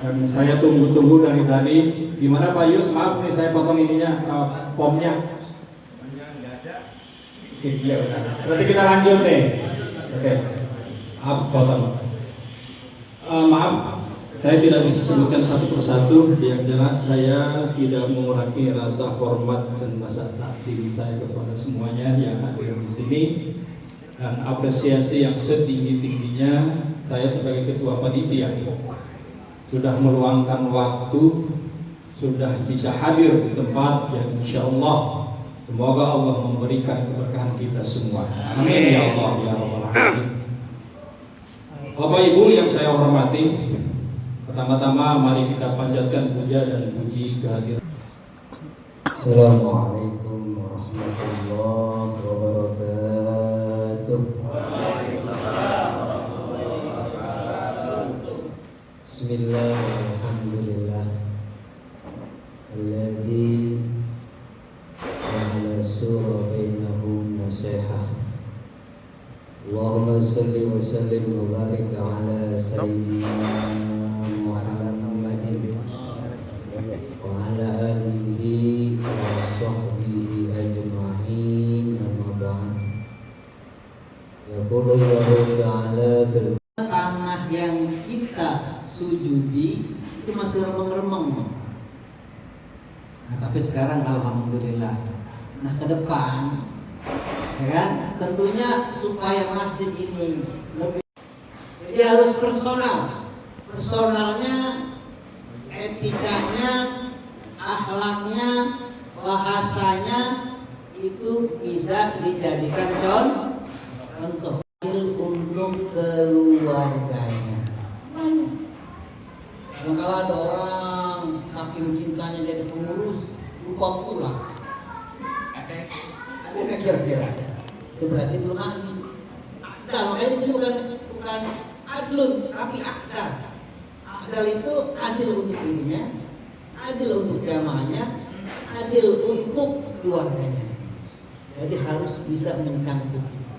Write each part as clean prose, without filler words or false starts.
Dan saya tunggu-tunggu dari tadi. Gimana Pak Yus? Maaf nih saya potong ininya, formnya. Iya benar. Berarti kita lanjut nih. Oke. Maaf potong. Maaf, saya tidak bisa sebutkan satu persatu. Yang jelas saya tidak mengurangi rasa hormat dan rasa takdim saya kepada semuanya yang hadir di sini. Dan apresiasi yang setinggi-tingginya saya sebagai ketua panitia sudah meluangkan waktu, sudah bisa hadir di tempat yang insya Allah semoga Allah memberikan keberkahan kita semua. Amin ya Allah ya Rabbal Alamin. Bapak Ibu yang saya hormati, pertama-tama mari kita panjatkan puja dan puji kehadiran. Assalamualaikum warahmatullahi wabarakatuh. Bismillah, alhamdulillah, alladzi ja'ala sura bainahum nasihah. Allahumma salli wa sallim wa barik ala sayyidina Muhammadin wa ala alihi wa sahbihi ajma'in, amma ba'd. Yaqulu Allahu ta'ala fil tanah yang kita sujudi itu masih remeng-remeng. Nah, tapi sekarang alhamdulillah. Nah, ke depan ya kan, tentunya supaya masjid ini lebih, jadi harus personal. Personalnya, etikanya, akhlaknya, bahasanya itu bisa dijadikan contoh untuk keluarganya. Banyak. Nah, kalau ada orang saking cintanya jadi pengurus lupa pulang, ada nggak kira-kira? Itu berarti belum adil. Akdal, makanya di sini bukan adlun, tapi akdal. Akdal itu adil untuk dirinya, adil untuk jamaahnya, adil untuk keluarganya. Jadi harus bisa menyangkut itu.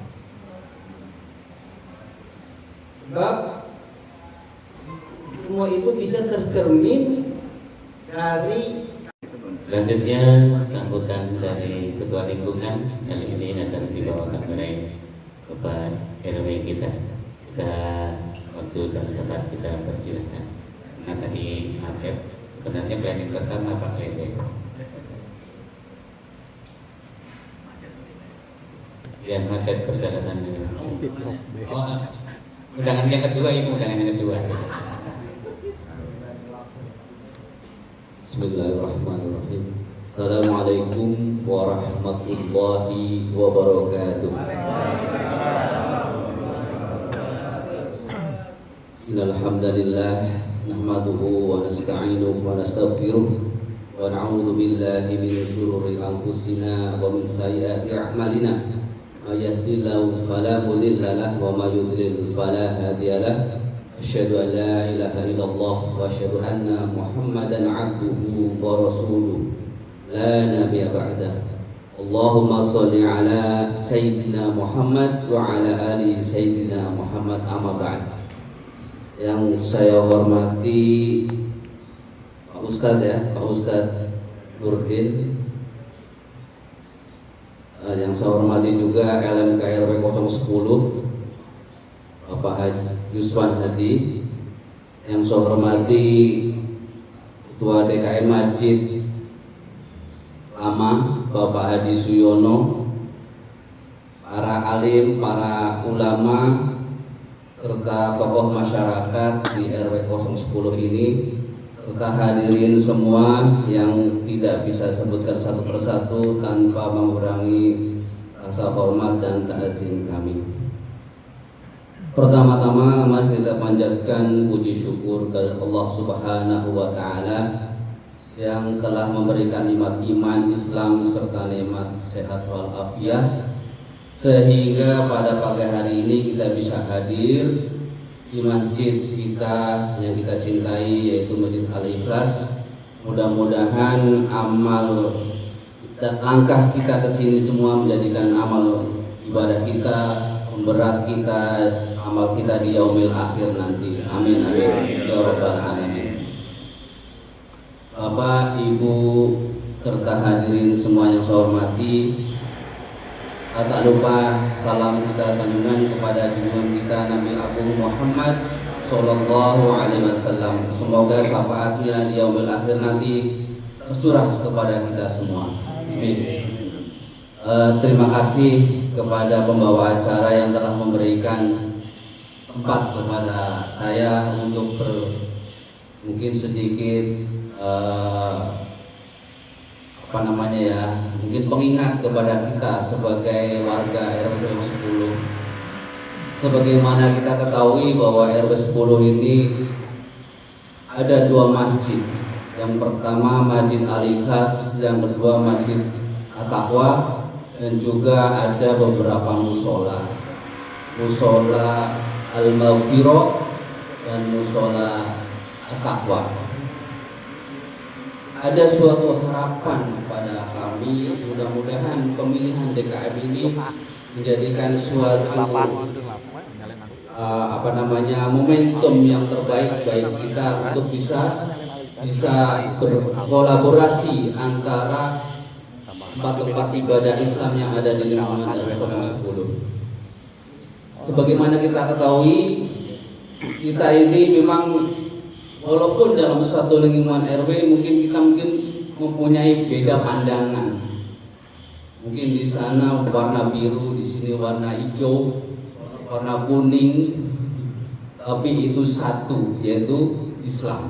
Sebab semua itu bisa tercermin dari. Selanjutnya sambutan dari Ketua Lingkungan kali ini akan dibawakan oleh Bapak RW kita. Kita waktu dan tempat kita persilahkan. Nah tadi macet, sebenarnya planning pertama Pak RW. Yang macet persyaratan. Undangan yang kedua ini, undangan yang kedua. Bismillahirrahmanirrahim. Assalamualaikum warahmatullahi wabarakatuh. Innal hamdalillah nahmaduhu wa nasta'inuhu wa nastaghfiruh wa na'udzu billahi min shururi anfusina wa min sayyiati a'malina. May yahdihillahu fala mudilla lahu wa may yudlil fala hadiya lahu. Asyhadu an la ilaha illallah wa asyhadu anna Muhammadan abduhu wa rasuluh la nabiyya ba'dah. Allahumma shalli ala sayyidina Muhammad wa ala ali sayyidina Muhammad, amma ba'd. Yang saya hormati Pak Ustadz ya, Pak Ustadz Nurdin. Yang saya hormati juga LMKRW 010 Bapak Haji Yuswan Hadi. Yang saya hormati Ketua DKM Masjid Lama Bapak Haji Suyono, para alim, para ulama, serta tokoh masyarakat di RW 010 ini, serta hadirin semua yang tidak bisa sebutkan satu persatu tanpa mengurangi rasa hormat dan ta'zim kami. Pertama-tama mari kita panjatkan puji syukur kepada Allah Subhanahu wa taala yang telah memberikan nikmat iman, Islam serta nikmat sehat wal afiat, sehingga pada pagi hari ini kita bisa hadir di masjid kita yang kita cintai, yaitu Masjid Al-Ikhlas. Mudah-mudahan amal dan langkah kita ke sini semua menjadikan amal ibadah kita, pemberat kita, amal kita di yaumil akhir nanti. Amin amin ya rabbal alamin. Bapak, Ibu, serta hadirin semua yang saya hormati, tak lupa salam kita sanjungan kepada junjungan kita Nabi Agung Muhammad Sallallahu Alaihi Wasallam. Semoga syafaatnya di yaumil akhir nanti tercurah kepada kita semua. Amin. Terima kasih kepada pembawa acara yang telah memberikan tempat kepada saya untuk mungkin sedikit mungkin pengingat kepada kita sebagai warga RW 10. Sebagaimana kita ketahui bahwa RW 10 ini ada dua masjid. Yang pertama Masjid Al-Ikhlas, yang kedua Masjid At-Taqwa, dan juga ada beberapa musola Al-Maghfirah dan musola At-Taqwa. Ada suatu harapan pada kami, mudah-mudahan pemilihan DKM ini menjadikan suatu momentum yang terbaik bagi kita untuk bisa berkolaborasi antara tempat-tempat ibadah Islam yang ada di lingkungan RW 10. Sebagaimana kita ketahui, kita ini memang walaupun dalam satu lingkungan RW mungkin kita mempunyai beda pandangan. Mungkin di sana warna biru, di sini warna hijau, warna kuning, tapi itu satu, yaitu Islam.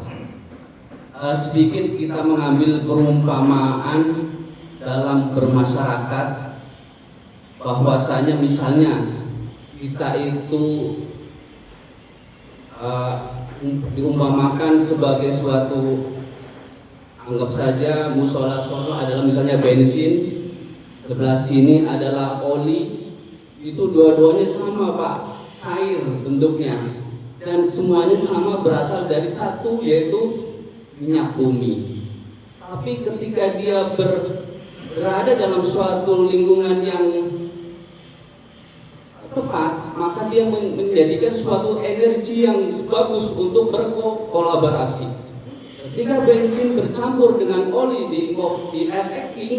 Sedikit kita mengambil perumpamaan dalam bermasyarakat, bahwasanya misalnya kita itu diumpamakan sebagai suatu, anggap saja musola Solo adalah misalnya bensin, sebelah sini adalah oli, itu dua-duanya sama Pak, air bentuknya, dan semuanya sama berasal dari satu, yaitu minyak bumi. Tapi ketika dia berada dalam suatu lingkungan yang tepat, maka dia menjadikan suatu energi yang bagus untuk berkolaborasi. Ketika bensin bercampur dengan oli di air acting,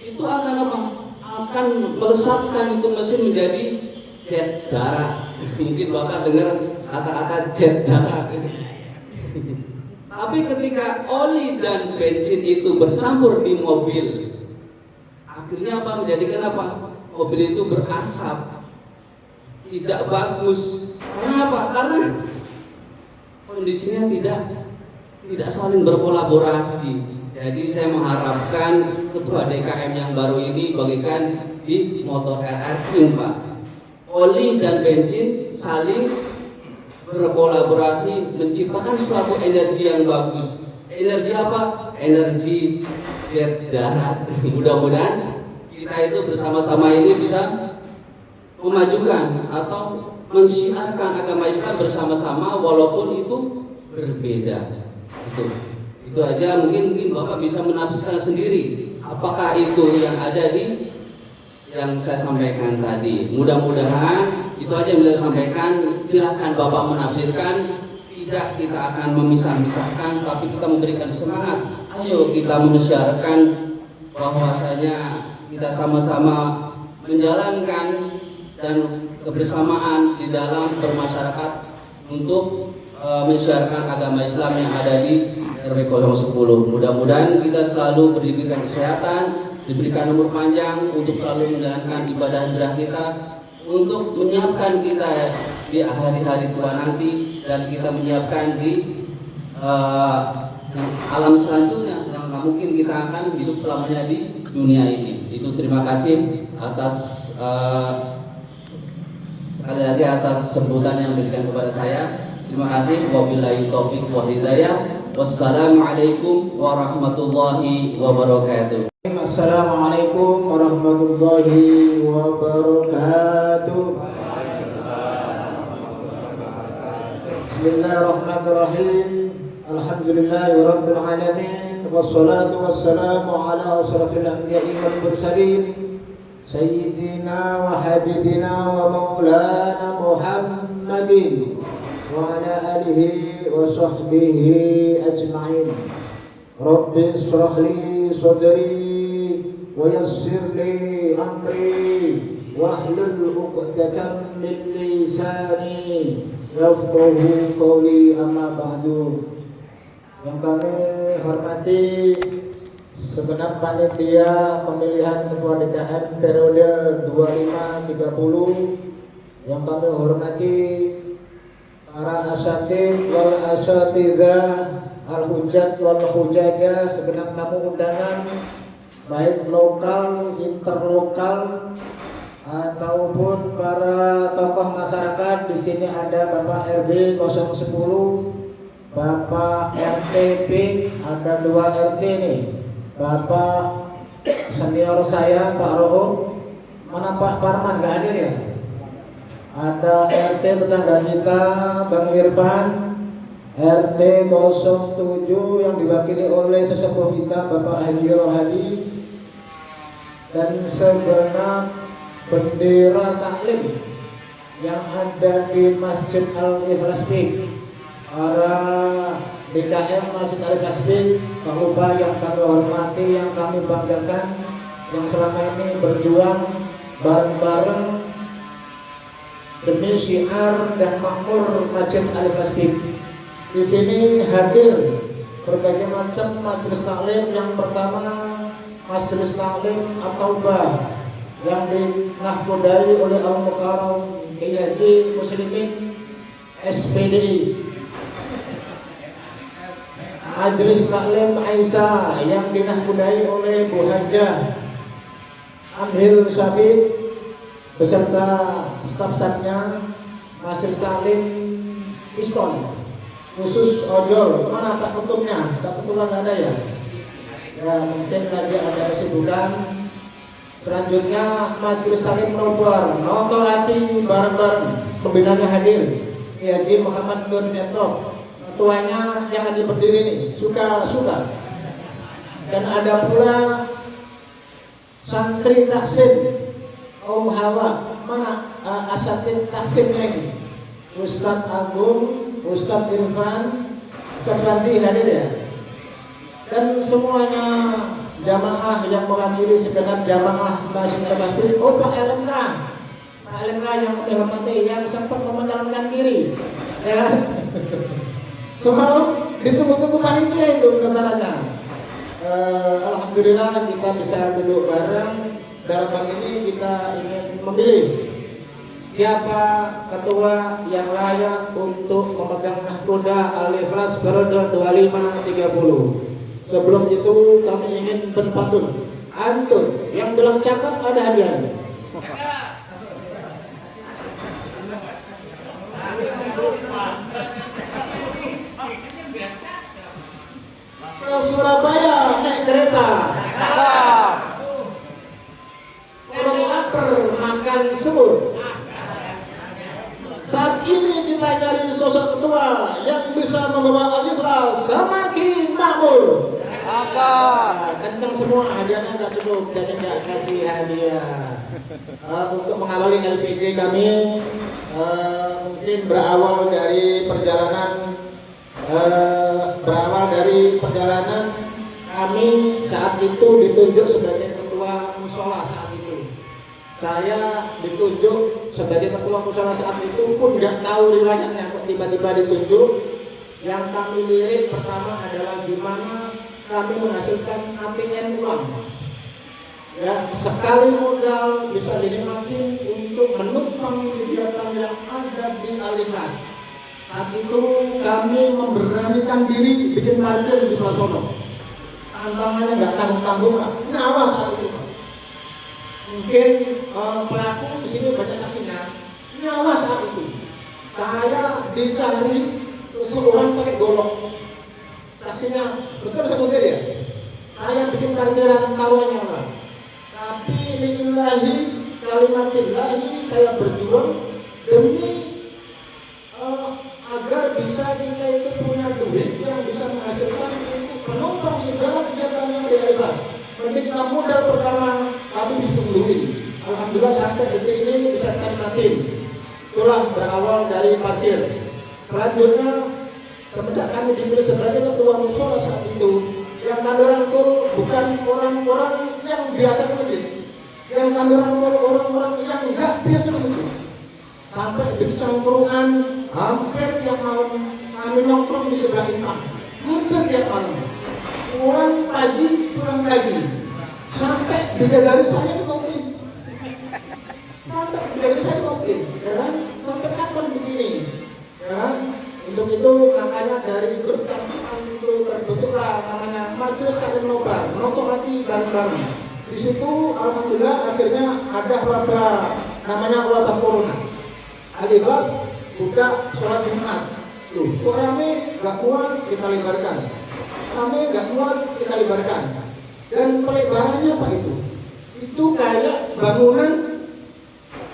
itu akan apa? Akan melesatkan itu mesin menjadi jet darat. Mungkin Bapak dengar kata-kata jet darat. Tapi ketika oli dan bensin itu bercampur di mobil, akhirnya apa? Menjadikan apa? Mobil itu berasap, tidak bagus. Karena apa? Karena kondisinya tidak saling berkolaborasi. Jadi saya mengharapkan ketua DKM yang baru ini bagikan di motor RRQ Pak, oli dan bensin saling berkolaborasi menciptakan suatu energi yang bagus. Energi apa? Energi jet darat. Mudah-mudahan kita itu bersama-sama ini bisa memajukan atau mensiarkan agama Islam bersama-sama walaupun itu berbeda. Itu aja, mungkin Bapak bisa menafsirkan sendiri apakah itu yang ada di yang saya sampaikan tadi. Mudah-mudahan itu aja yang saya sampaikan. Silahkan Bapak menafsirkan. Tidak kita akan memisah-misahkan, tapi kita memberikan semangat. Ayo kita mensiarkan bahwasanya kita sama-sama menjalankan dan kebersamaan di dalam bermasyarakat untuk mensiarkan agama Islam yang ada di RW 010. Mudah-mudahan kita selalu diberikan kesehatan, diberikan umur panjang untuk selalu menjalankan ibadah kita, untuk menyiapkan kita di hari-hari tua nanti, dan kita menyiapkan di alam selanjutnya yang mungkin kita akan hidup selamanya di dunia ini. Itu terima kasih atas sekali lagi atas sambutan yang diberikan kepada saya. Terima kasih. Wabillahi taufiq wal hidayah. Wassalamualaikum warahmatullahi wabarakatuh. Assalamualaikum warahmatullahi wabarakatuh. Bismillahirrahmanirrahim. Alhamdulillahi rabbil alamin. Wassalatu wassalamu ala asrafil anbiya'i wal mursalin, sayyidina wa habibina wa maulana Muhammadin وعلى آله وصحبه أجمعين. رب اشرح لي صدري ويسر لي أمري واحلل عقدة من لساني yafqahu qawli, amma ba'du. Yang kami hormati segenap panitia pemilihan ketua DKM periode 25-30, yang kami hormati para asatid wal asatidzah, al hujat wal hujajah, segenap tamu undangan baik lokal, interlokal ataupun para tokoh masyarakat. Di sini ada Bapak RW 010, Bapak RTP, ada 2 RT nih, Bapak senior saya Pak Rohom, mana Pak Parman nggak hadir ya? Ada RT tetangga kita Bang Irfan, RT 07 yang diwakili oleh sesepuh kita Bapak Haji Rohadi, dan segenap bendera taklim yang ada di Masjid Al-Ikhlas Bik, para DKM Masjid Al-Ikhlas Bik, tak lupa yang kami hormati, yang kami banggakan, yang selama ini berjuang bareng-bareng demi syiar dan makmur Masjid Al-Ikhlas Bik. Di sini hadir berbagai macam majelis taklim. Yang pertama majelis taklim At-Taubah yang dinahkodai oleh Al-Mukarram Kiai Haji Muslimin SPDI. Majelis taklim Aisyah yang dinahkodai oleh Bu Hajah Amhil Syafiq beserta staf-stafnya. Majelis taklim Iston khusus ojol, mana Pak Ketumnya? Pak Ketua nggak ada ya? Ya mungkin lagi ada kesibukan. Selanjutnya majelis taklim Nobor, Noto Hati bareng-bareng, pembinanya hadir Kiai Haji Muhammad Nur Neto, ketuanya yang lagi berdiri nih, suka-suka. Dan ada pula santri Taksim Hawa, mana asatid Taksimnya ini, Ustadz Agung, Ustadz Irfan, Ustadz Fandi hadir ya. Dan semuanya jamaah yang menghadiri segenap jamaah Masjid Al-Ikhlas. Oh Pak LMK yang kami hormati, yang sempat memencalonkan diri ya. Semalam ditunggu-tunggu panitia itu rencananya. Alhamdulillah kita bisa duduk bareng. Dalam hal ini kita ingin memilih siapa ketua yang layak untuk memegang nahkoda Al-Ikhlas periode 25-30. Sebelum itu kami ingin berpantun. Antun yang bilang cakap ada hadiahnya. Ke Surabaya naik kereta. Perut lapar makan semur. Saat ini kita cari sosok ketua yang bisa membawa Al-Ikhlas semakin makmur. Nah, kencang semua, hadiahnya nggak cukup, jadi nggak kasih hadiah. Untuk mengawali LPG kami, mungkin berawal dari perjalanan kami saat itu ditunjuk sebagai ketua musola. Saat itu saya ditunjuk sebagai ketua musola, saat itu pun nggak tahu riwayatnya kok tiba-tiba ditunjuk. Yang kami lirik pertama adalah gimana kami menghasilkan ATM uang, ya, sekali modal bisa dinikmati untuk menumpang kegiatan yang ada di Al-Ikhlas. Saat itu kami memberanikan diri bikin parkir di sebelah sono. Tantangannya nggak tanggung-tanggung, nyawa saat itu. Mungkin pelaku di sini banyak saksinya, nyawa saat itu. Saya dicari seorang pakai golok. Saksinya betul semudir ya. Saya bikin parkiran taruhannya orang. Tapi lillahi kalimatillahi saya berjuang demi agar bisa kita itu punya duit yang bisa menghasilkan untuk menopang segala kegiatan yang ada di Al-Ikhlas. Mending kita modal pertama kami bisa tungguin. Alhamdulillah sampai detik ini bisa kita nikmatin. Itulah berawal dari parkir. Selanjutnya, semenjak kami dipilih sebagai ketua musola saat itu, yang kami rangkul bukan orang-orang yang biasa ke masjid, yang kami rangkul orang-orang yang enggak biasa ke masjid. Sampai begitu cangkruan, hampir tiap malam kami nongkrong di sebelah imam, hampir tiap malam. Pulang pagi, sampai bidadari saya itu komplain. Ya kan? Sampai kapan begini? Ya kan? Untuk itu makanya dari grup campuran itu terbentuklah namanya Majelis Taklim Nobar, Noto Hati bareng-bareng. Di situ alhamdulillah akhirnya ada wabah, namanya wabah corona. Alibas buka sholat Jumat. Loh, kok rame gak muat kita lebarkan. Rame gak muat kita lebarkan. Dan pelebarannya apa itu? Itu kayak bangunan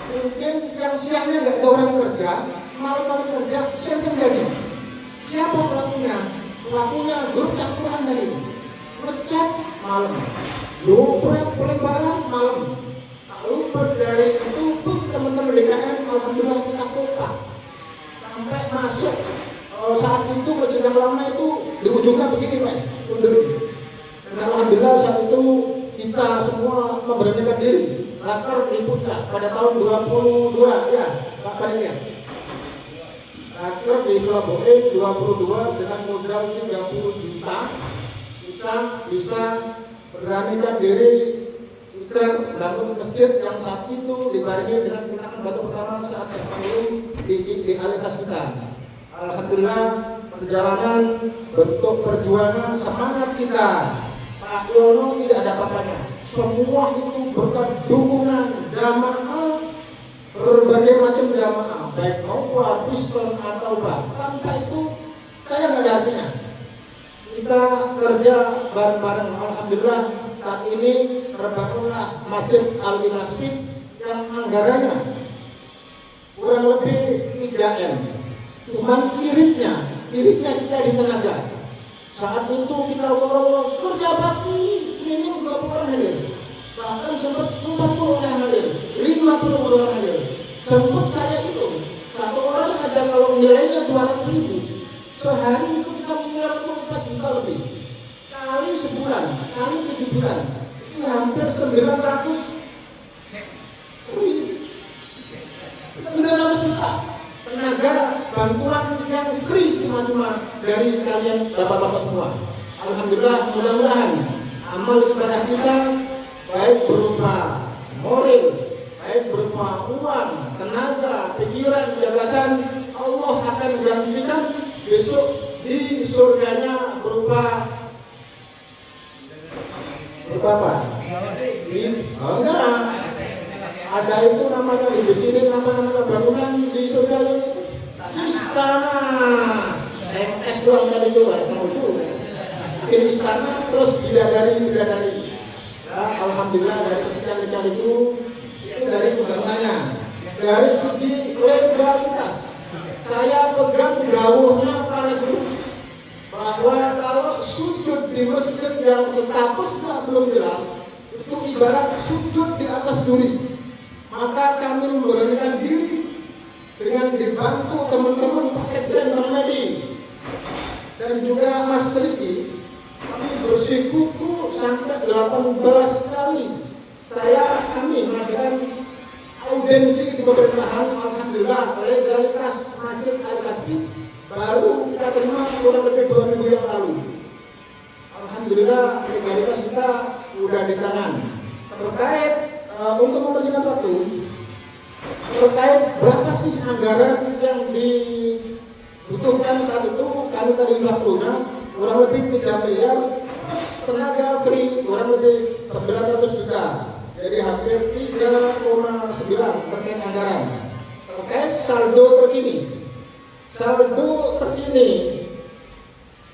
mungkin yang siangnya nggak ada orang kerja, malam-malam kerja, siang jadi. Siapa pelakunya? Pelakunya grup campuran tadi. Ngecat malam, dompet pelebaran malam. Lalu dari itu pun teman-teman DKM alhamdulillah kita kompak sampai masuk. Saat itu masjid yang lama itu di ujungnya begini Pak, undur. Dan alhamdulillah saat itu kita semua memberanikan diri raker di puncak pada tahun 22 ya Pak Panitia. Raker di Surabaya 22 dengan modal 30 juta kita bisa beranikan diri kita bangun masjid yang saat itu dibarengi dengan peletakan batu pertama saat panggung di alitas kita. Alhamdulillah perjalanan bentuk perjuangan semangat kita Pak Yono tidak ada apa-apanya. Semua itu berkat dukungan jamaah, berbagai macam jamaah, baik Maupa, Piston atau Bah. Tanpa itu saya nggak ada artinya. Kita kerja bareng-bareng. Alhamdulillah saat ini terbangunlah Masjid Al-Inasbid yang anggarannya kurang lebih 3M. Cuman iritnya kita di tenaga. Saat itu kita orang-orang kerja bakti minim 20 orang hadir. Bahkan sempat 40 orang hadir, 50 orang hadir. Sempat saya itu satu orang ada kalau nilainya 200.000. Sehari itu kita mengeluarkan 4 juta lebih. Kali sebulan, kali 7 bulan, itu hampir 900 juta. Tenaga bantuan yang free cuma-cuma dari kalian bapak-bapak semua. Alhamdulillah, mudah-mudahan amal ibadah kita baik berupa moral, baik berupa uang, tenaga, pikiran, gagasan, Allah akan gantikan besok di surganya berupa apa? Enggak. Ada itu namanya dibikinin nama-nama bangunan di surga itu istana. MS doang tadi itu mau itu. Bikin istana terus bidadari. Ya, alhamdulillah dari kesekian itu dari pembangunannya. Dari segi legalitas saya pegang dawuhnya para guru bahwa kalau sujud di masjid yang statusnya belum jelas itu ibarat sujud di atas duri. Maka kami memberanikan diri dengan dibantu teman-teman Pak Sekjen Bang Medi dan juga Mas Rizky. Kami bersikuku sampai 18 kali kami mengadakan audiensi di pemerintahan. Alhamdulillah legalitas Masjid Al-Kasbi baru kita terima kurang lebih 2 minggu yang lalu. Alhamdulillah legalitas kita udah di tangan. Terkait untuk membersihkan waktu, terkait berapa sih anggaran yang dibutuhkan saat itu, kami tadi sudah punya kurang lebih 3 miliar, tenaga free kurang lebih 900 juta, jadi hampir 3,9 terkait anggaran. Terkait saldo terkini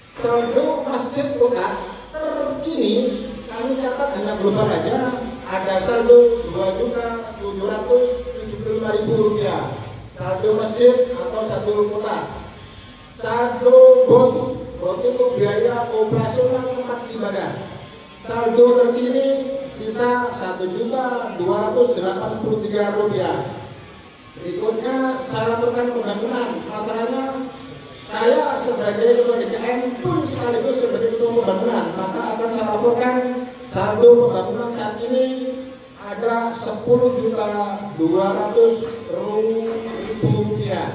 saldo masjid kota terkini kami catat hanya global aja ada saldo Rp2.775.000 saldo masjid atau saldo kota. Saldo bot itu biaya operasional tempat ibadah. Saldo terkini sisa Rp1.283.000. Berikutnya saya laporkan pembangunan. Masalahnya saya sebagai ketua DPM pun sekaligus sebagai ketua pembangunan, maka akan saya laporkan saldo pembangunan saat ini ada 10.200.000 rupiah.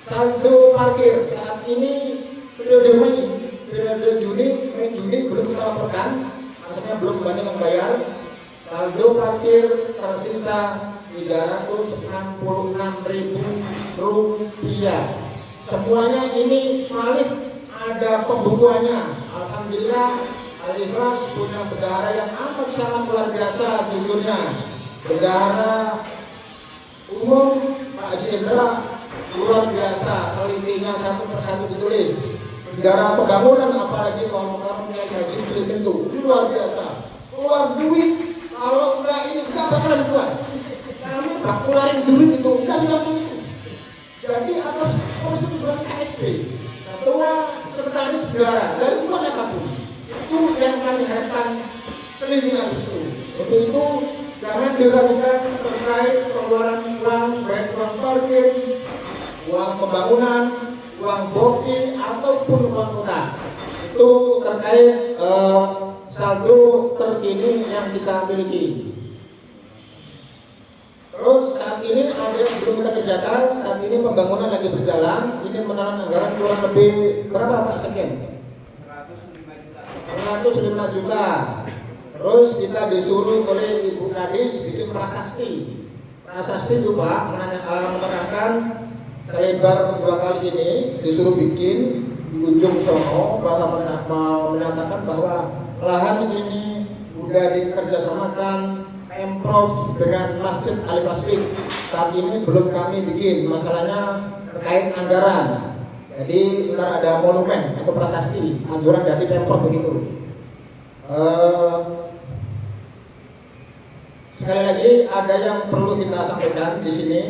Saldo parkir saat ini periode Juni belum kita laporkan, maksudnya belum banyak yang bayar. Saldo parkir tersisa 366.000 rupiah. Semuanya ini valid, ada pembukuannya. Alhamdulillah, Al-Ikhlas punya bendahara yang amat sangat luar biasa jujurnya. Bendahara umum Pak Haji Indra luar biasa, telitinya satu persatu ditulis. Bendahara pembangunan apalagi kalau Kiai Haji Muslim itu luar biasa. Keluar duit, kalau enggak ini enggak bakalan kuat. Kami bak keluarin duit itu enggak sudah itu. Jadi atas persetujuan KSP, ketua sekretaris bendahara dari bukan apapun, itu yang kami harapkan telitian itu. Untuk itu jangan diragukan terkait pengeluaran uang, baik uang parkir, uang pembangunan, uang boki ataupun uang utang. Itu terkait saldo terkini yang kita miliki. Terus saat ini ada yang belum kita kerjakan. Saat ini pembangunan lagi berjalan. Ini menelan anggaran kurang lebih berapa Pak Sekjen? 105 juta. Terus kita disuruh oleh Ibu Kadis bikin prasasti. Prasasti juga menerangkan kelebar 2 kali ini disuruh bikin di ujung sono, bahwa menyatakan bahwa lahan ini udah dikerjasamakan Pemprov dengan Masjid Al Fasbik. Saat ini belum kami bikin, masalahnya terkait anggaran. Jadi ntar ada monumen atau prasasti, anjuran dari Pemprov begitu. Sekali lagi ada yang perlu kita sampaikan di sini.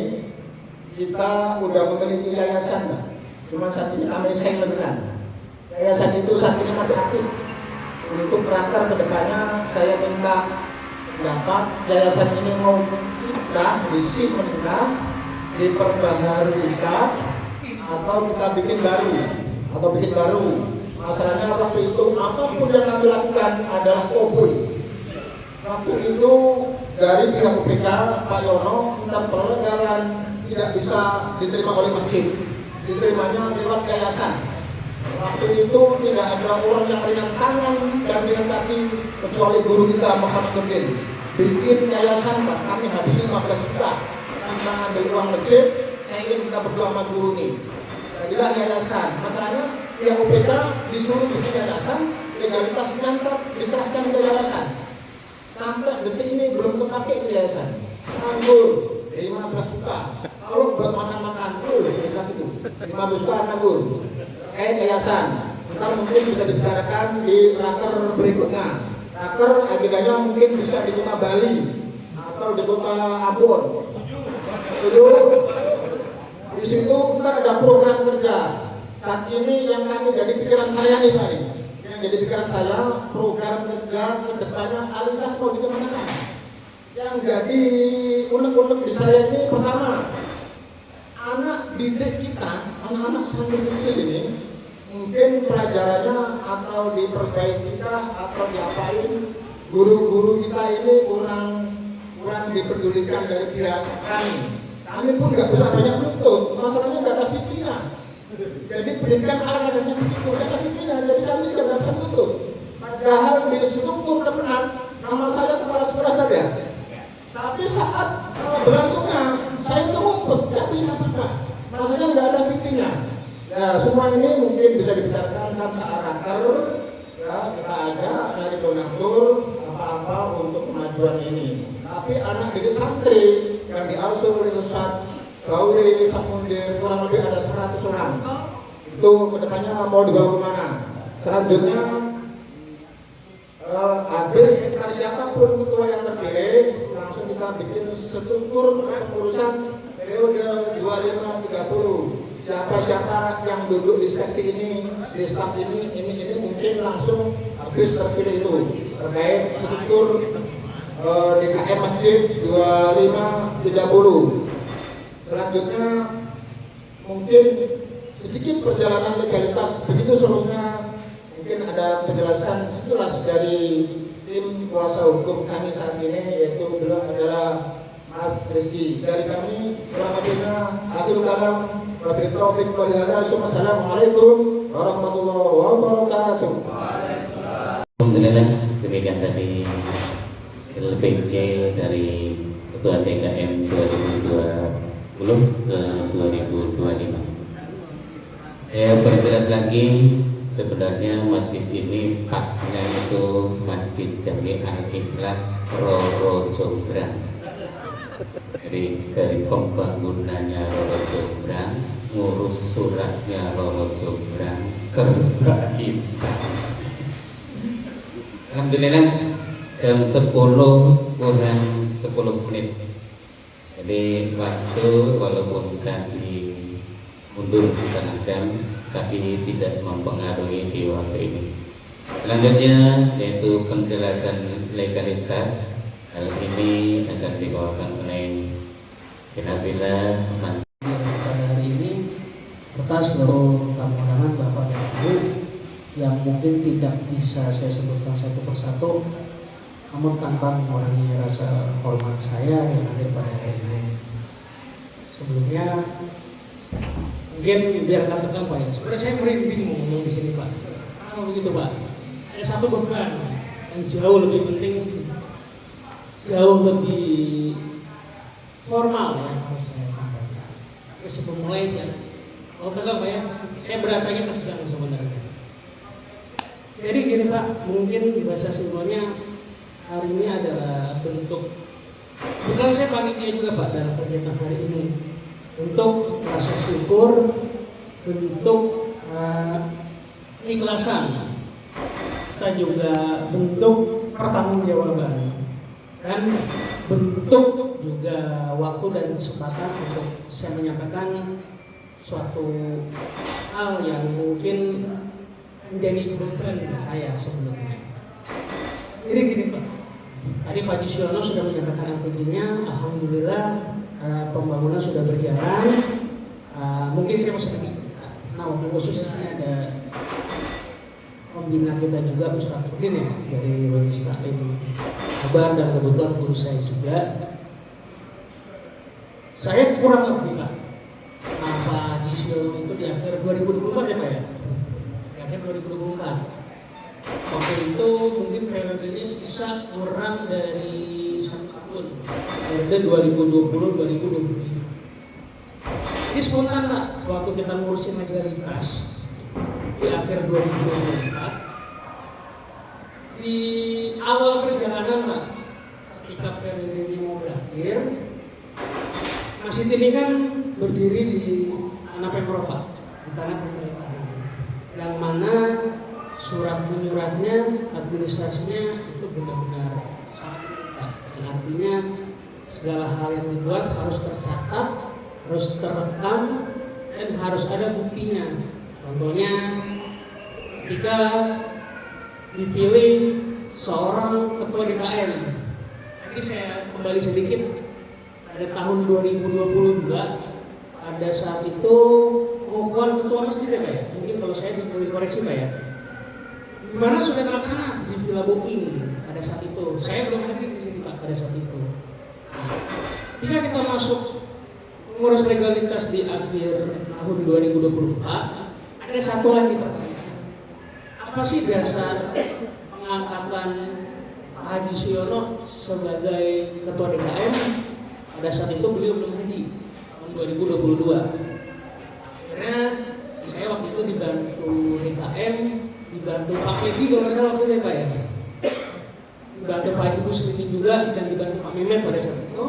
Kita udah memiliki yayasan, cuma saat ini kami silentkan. Yayasan itu saat ini masih aktif. Untuk raker kedepannya saya minta dapat yayasan ini mau kita isi meningkat, diperbaharui kita, atau kita bikin baru. Masalahnya waktu itu apapun yang kami lakukan adalah koboi. Waktu itu dari pihak UPK Pak Yono minta pelegaran tidak bisa diterima oleh masjid, diterimanya lewat yayasan. Waktu itu tidak ada orang yang ringan tangan dan ringan kaki kecuali guru kita Muhammad Nurdin. Bikin yayasan Pak, kami habisin 15 juta tanpa ambil uang masjid. Saya ingin kita berdua sama guru nih. Jadilah yayasan. Masalahnya pihak UPK disuruh bikin yayasan, legalitasnya tetap diserahkan ke yayasan. Sampai detik ini belum terpakai ke yayasan. Anggur 15 juta. Kalau buat makan-makan, itu 15 juta anggur. Yayasan. Ntar mungkin bisa dibicarakan di raker berikutnya. Raker agendanya mungkin bisa di kota Bali atau di kota Ambon. Itu di situ ntar ada program kerja. Saat ini yang kami jadi pikiran saya nih Pak. Yang jadi pikiran saya program kerja kedepannya Al-Ikhlas mau dikemanakan. Yang jadi unek-unek di saya ini pertama, anak didik kita, anak-anak santri kecil ini mungkin pelajarannya atau diperbaiki kita atau diapain, guru-guru kita ini kurang dipedulikan dari pihak kami. Kami pun nggak bisa banyak nuntut, masalahnya nggak ada fitina. Jadi pendidikan ala kadarnya begitu, nggak ada fitina, jadi kami tidak bisa nuntut. Padahal di struktur kemenang nama saya kepala sekolah saja. Tapi saat berlangsungnya saya itu ngumpet, nggak bisa apa-apa. Maksudnya nggak ada fitina. Ya semua ini mungkin bisa dibicarakan kan saat raker. Ya kita ada dari donatur apa-apa untuk kemajuan ini. Tapi anak didik santri yang diasuh oleh Ustaz Gauri Samundir kurang lebih ada 100 orang. Itu kedepannya mau dibawa kemana? Selanjutnya habis dari siapapun ketua yang terpilih langsung kita bikin struktur pengurusan periode 25-30. Siapa-siapa yang duduk di seksi ini, di staf ini mungkin langsung habis terpilih itu terkait struktur DKM Masjid 25-30. Selanjutnya mungkin sedikit perjalanan legalitas begitu seluruhnya. Mungkin ada penjelasan sekilas dari tim kuasa hukum kami saat ini, yaitu beliau adalah Mas Rizky. Dari kami kurang lebihnya akhirul kalam, wabillahi taufiq wal hidayah. Assalamualaikum warahmatullahi wabarakatuh. Alhamdulillah, demikian tadi LPC dari Ketua TKM 2020 ke 2025. Perjelas lagi, sebenarnya masjid ini pasnya itu Masjid Jami Al-Ikhlas Roro Jombrang. Jadi dari pembangunannya Roro Jombrang, ngurus suratnya Roro Jombrang, serba instan. Alhamdulillah, jam 10 kurang 10 menit. Jadi waktu walaupun tadi mundur setengah jam, tapi tidak mempengaruhi di waktu ini. Selanjutnya yaitu penjelasan legalitas. Hal ini akan dibawakan oleh Kinabila Mas. Pada hari ini atas seluruh tamu-tamu Bapak dan Ibu yang mungkin tidak bisa saya sebutkan satu persatu, namun tanpa mengurangi rasa hormat saya yang hadir pada hari ini. Sebelumnya mungkin biar nggak tegang Pak ya, sebenarnya saya merinding mau ngomong di sini Pak. Kenapa begitu Pak? Ada satu beban yang jauh lebih penting, jauh lebih formal yang harus saya sampaikan. Tapi sebelum mulai ya, kalau tegang Pak ya, saya berasanya tegang sebenarnya. Jadi gini Pak, mungkin bahasa simbolnya hari ini adalah bentuk, bukan saya panitia juga Pak dalam kegiatan hari ini, untuk rasa syukur, bentuk ikhlasan, kita juga bentuk pertanggungjawaban, dan bentuk juga waktu dan kesempatan untuk saya menyampaikan suatu hal yang mungkin menjadi beban saya sebelumnya. Jadi gini Pak, tadi Pak Jisiono sudah menyampaikan LPG-nya, alhamdulillah pembangunan sudah berjalan. Mungkin saya mau sedikit cerita. Nah, waktu khususnya ada pembina kita juga Ustaz Udin ya, dari Majelis Taklim Kabar, dan kebetulan guru saya juga. Saya kurang lebih Pak, nah Pak Jisiono itu di akhir 2024 ya Pak ya, di akhir 2024. Waktu itu mungkin periodenya sisa kurang dari 1 tahun, periode 2020-2023. Ini spontan Pak, waktu kita ngurusin legalitas di akhir 2024, di awal perjalanan Pak, ketika periode ini mau berakhir, masjid ini kan berdiri di tanah Pemprov Pak, di tanah pemerintahan, yang mana surat menyuratnya, administrasinya itu benar-benar sangat ketat. Artinya segala hal yang dibuat harus tercatat, harus terekam, dan harus ada buktinya. Contohnya ketika dipilih seorang ketua DKM, ini saya kembali sedikit, pada tahun 2022, pada saat itu pengukuhan ketua masjid ya Pak ya, mungkin kalau saya boleh koreksi Pak ya, di mana sudah terlaksana di Villa Booking pada saat itu. Saya belum hadir di sini Pak pada saat itu. Ketika kita masuk mengurus legalitas di akhir tahun 2024, ada satu lagi pertanyaan. Apa sih dasar pengangkatan Pak Haji Suyono sebagai ketua DKM? Pada saat itu beliau belum haji tahun 2022. Karena saya waktu itu dibantu DKM, dibantu Pak Medi kalau nggak salah waktu itu Pak ya, dibantu Pak Haji Muslimin juga, dan dibantu Pak Mehmet pada saat itu.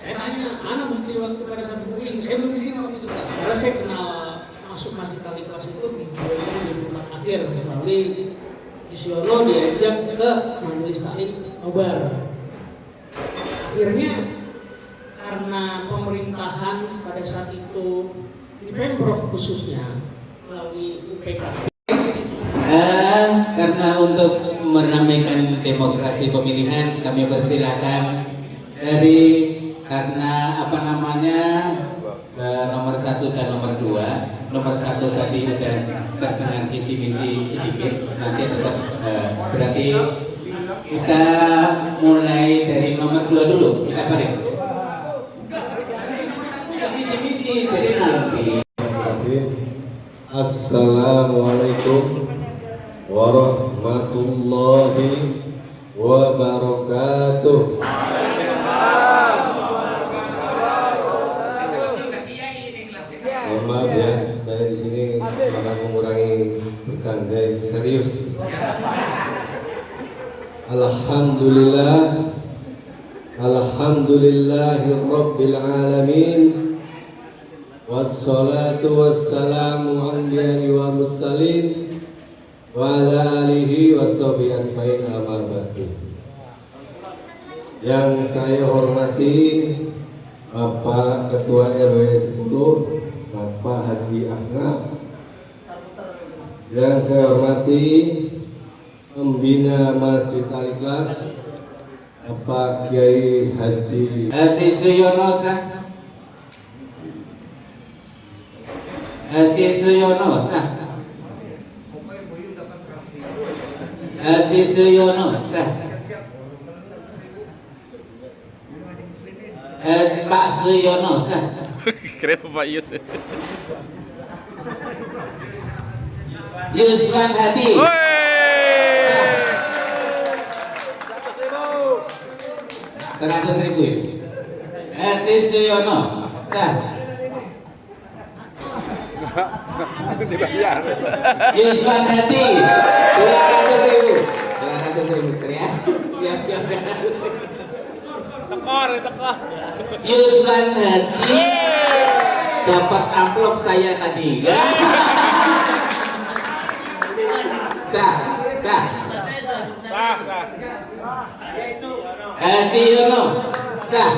Saya tanya, mana bukti waktu pada saat itu? Saya belum di sini waktu itu Pak, karena saya kenal masuk Masjid Al-Ikhlas itu di 2024 akhir melalui Jisiono diajak ke Majelis Taklim Kabar. Akhirnya karena pemerintahan pada saat itu di Pemprov khususnya melalui UPK. Karena untuk meramaikan demokrasi pemilihan, kami persilakan dari karena nomor 1 dan nomor 2. Nomor 1 tadi udah terkena visi misi sedikit, nanti tetap berarti kita mulai dari nomor 2 dulu. Kita balik. Visi misi jadi nanti. Assalamualaikum warahmatullahi wabarakatuh. Mohon maaf ya, saya di sini akan mengurangi bercanda serius. Alhamdulillah, alhamdulillahirabbil alamin. Wassalatu wassalamu anbiya'i wa mursalin wa ala alihi washabihi ajmain amma ba'du. Yang saya hormati Bapak Ketua RW 10 Bapak Haji Ahnaf. Yang saya hormati Pembina Masjid Al-Ikhlas Bapak Kiai Haji Suyono sah. Haji Suyono sah. Haji Suyono sah. Pak Suyono sah. Keren Pak Yus. Yuswan Hadi. 100.000 ya. Haji Suyono sah. Dibayar. Yuswan Hadi 200.000. 200.000 ya. Siap. Tekor. Yuswan Hadi dapat amplop saya tadi. Sah. Haji Yono sah.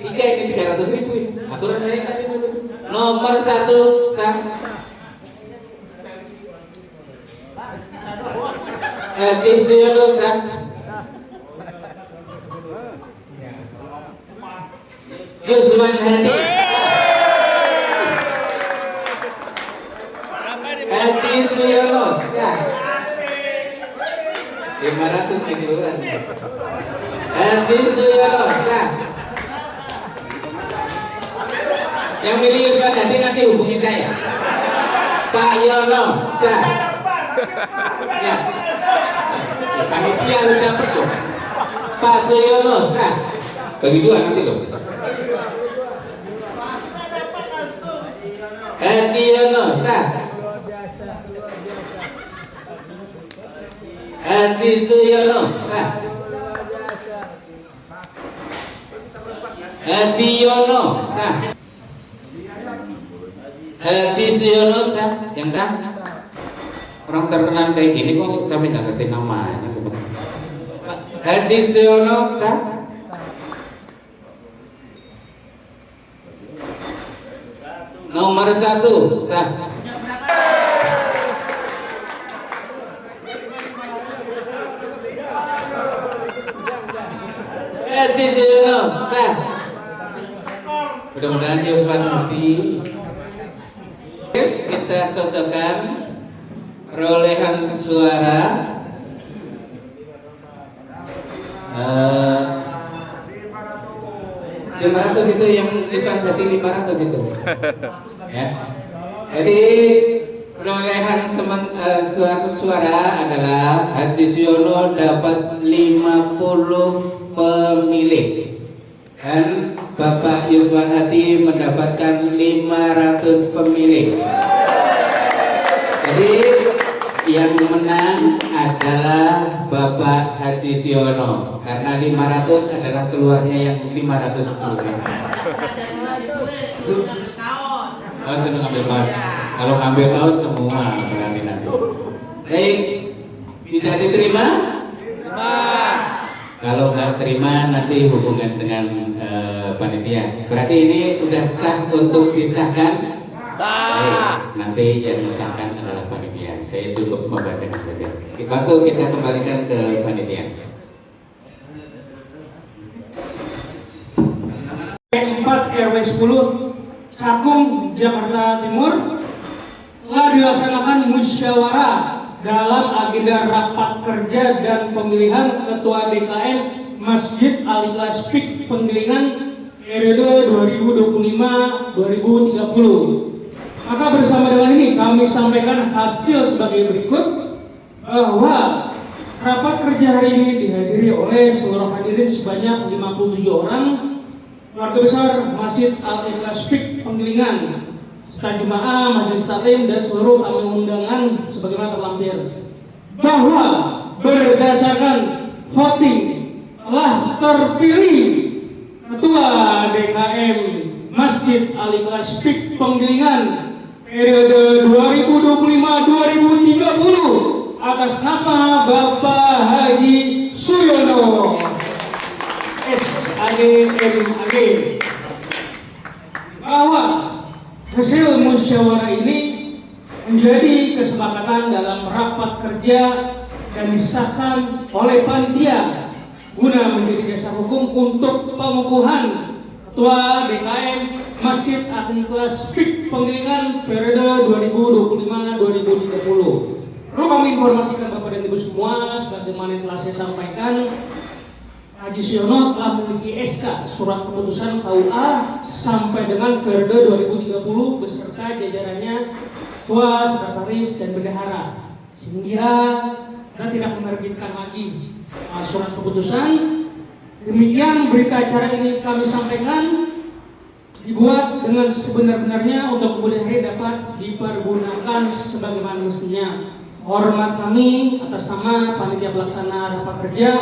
Ika ini 300.000. Aturan saya tadi bagus. Nomor 1 sah. Haji Yono sah. Yuswan Hadi. Haji Suyono sah. 500 kiloan. Haji Suyono sah. Yang milih Yuswan Hadi nanti hubungi saya. Pak Yono sah. Ya. Panitia harus dapat loh. Pak Suyono sah. Bagi 2 nanti loh. Haji Yono sah. Haji Suyono sah. Haji Yono sah. Haji Suyono sah. Yang kan orang terkenal kayak gini kok sampai nggak ngerti namanya. Haji Suyono sah. Nomor 1 sah. Haji Suyono sah. Mudah-mudahan Yuswan Hadi. Kita cocokkan perolehan suara. 500 itu yang Yuswan Hadi 500 itu. Ya. Jadi perolehan suatu suara adalah Haji Suyono dapat 50 pemilih dan Bapak Yuswan Hadi mendapatkan 500 pemilih. Jadi yang menang adalah Bapak Haji Suyono karena 500 adalah keluarnya yang 500 pemilih. Oh, sudah ngambil kaos. Kalau ngambil kaos semua berarti nanti. Baik, bisa diterima? Kalau nggak terima nanti hubungan dengan panitia. Berarti ini udah sah untuk disahkan. Baik, nanti yang disahkan adalah panitia. Saya cukup membacakan saja. Waktu kita kembalikan ke panitia. 4 RW 10 Jakarta Timur telah dilaksanakan musyawarah dalam agenda rapat kerja dan pemilihan Ketua DKM Masjid Al-Ikhlas PIK Penggilingan periode 2025-2030. Maka bersama dengan ini kami sampaikan hasil sebagai berikut, bahwa rapat kerja hari ini dihadiri oleh seluruh hadirin sebanyak 57 orang, keluarga besar Masjid Al-Ikhlas PIK Penggilingan, serta jemaah, majelis taklim dan seluruh tamu undangan sebagaimana terlampir, bahwa berdasarkan voting telah terpilih Ketua DKM Masjid Al-Ikhlas PIK Penggilingan periode 2025-2030 atas nama Bapak Haji Suyono SAGMAG, bahwa hasil musyawarah ini menjadi kesepakatan dalam rapat kerja dan disahkan oleh panitia guna menjadi dasar hukum untuk pengukuhan Ketua DKM Masjid Al-Ikhlas PIK Penggilingan periode 2025-2030. Perlu kami informasikan Bapak dan Ibu semua, sebagaimana yang telah saya sampaikan, Haji Suyono telah memiliki SK surat keputusan KUA sampai dengan periode 2030 beserta jajarannya ketua, sekretaris, dan bendahara, sehingga kita tidak menerbitkan lagi surat keputusan. Demikian berita acara ini kami sampaikan, dibuat dengan sebenar-benarnya untuk kemudian hari dapat dipergunakan sebagaimana mestinya. Hormat kami atas nama panitia pelaksana rapat kerja,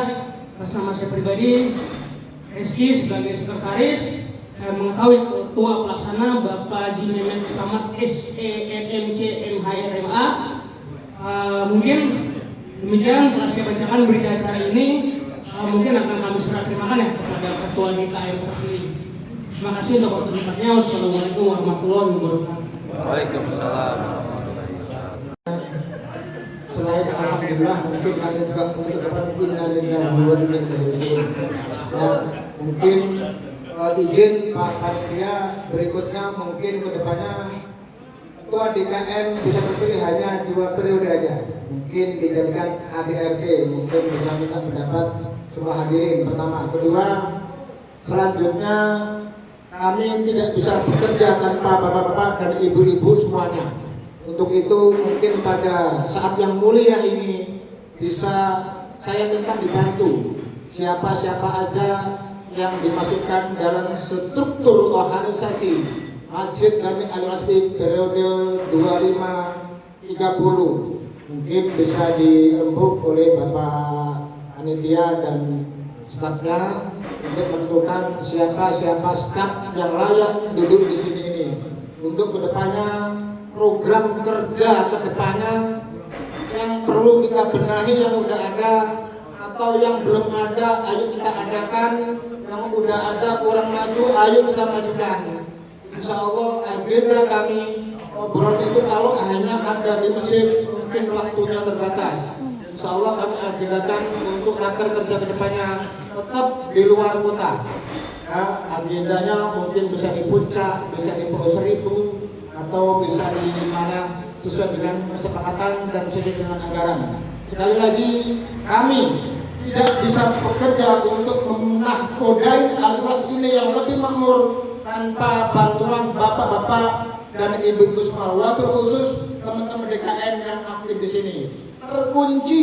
atas nama saya pribadi, Rizky sebagai sekretaris, dan mengetahui ketua pelaksana Bapak Haji Mehmet Slamet SEMMC MHRMA. Mungkin demikian telah saya bacakan berita acara ini. Mungkin akan kami serah terimakan ya kepada Ketua DKM terpilih. Terima kasih untuk oportunitasnya. Wassalamualaikum warahmatullahi wabarakatuh. Waalaikumsalam. Selain alhamdulillah, mungkin kami juga mengucapkan innalillahi wa inna ilaihi raji'un. Dan mungkin izin Pak Panitia berikutnya, mungkin kedepannya Ketua DKM bisa terpilih hanya 2 periode aja. Mungkin dijadikan ADRT, mungkin bisa minta pendapat semua hadirin. Pertama, kedua, selanjutnya kami tidak bisa bekerja tanpa bapak-bapak dan ibu-ibu semuanya. Untuk itu mungkin pada saat yang mulia ini bisa saya minta dibantu siapa-siapa aja yang dimasukkan dalam struktur organisasi Masjid Jami Al-Ikhlas periode 25-30. Mungkin bisa dirembuk oleh Bapak Panitia dan stafnya untuk menentukan siapa-siapa staf yang layak duduk di sini ini. Untuk kedepannya, program kerja kedepannya yang perlu kita benahi yang udah ada atau yang belum ada, ayo kita adakan. Yang udah ada kurang maju, ayo kita majukan. Insya Allah agenda kami obrolan itu kalau hanya ada di masjid mungkin waktunya terbatas. Insya Allah kami agendakan untuk raker kerja kedepannya tetap di luar kota. Nah, agendanya mungkin bisa di Puncak, bisa di Pulau Seribu, atau bisa di mana sesuai dengan kesepakatan dan sesuai dengan anggaran. Sekali lagi, kami tidak bisa bekerja untuk menakodai Al-Ikhlas ini yang lebih makmur tanpa bantuan bapak-bapak dan ibu-ibu semua. Wabil khusus teman-teman DKM yang aktif di sini. Terkunci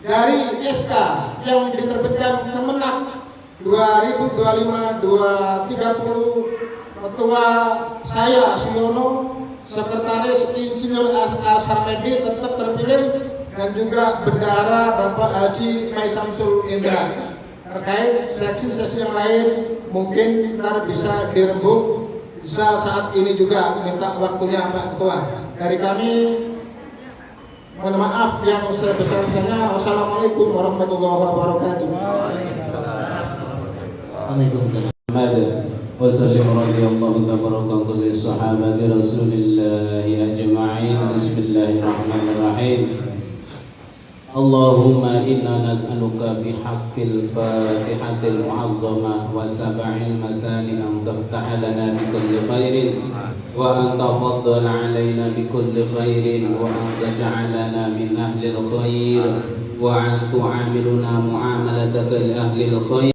dari SK yang diterbitkan Kemenak 2025-2030, Ketua saya Suyono, Sekretaris Insinyur Sarmedi tetap terpilih, dan juga Bendahara Bapak Haji Mai Samsul Indra. Terkait seksi-seksi yang lain mungkin ntar bisa dirembuk, bisa saat ini juga minta waktunya Pak Ketua. Dari kami mohon maaf yang sebesar-besarnya. Wassalamualaikum warahmatullahi wabarakatuh. Waalaikumsalam. وسلم رضي الله تبارك وتعالى لصحابة رسول الله أجمعين. بسم الله الرحمن الرحيم. اللهم إنا نسألك بحق الفاتحة المعظمة وسبع المثاني أن تفتح لنا بكل خير وأن تفضل علينا بكل خير وأن تجعلنا من أهل الخير وأن تعاملنا معاملتك لأهل الخير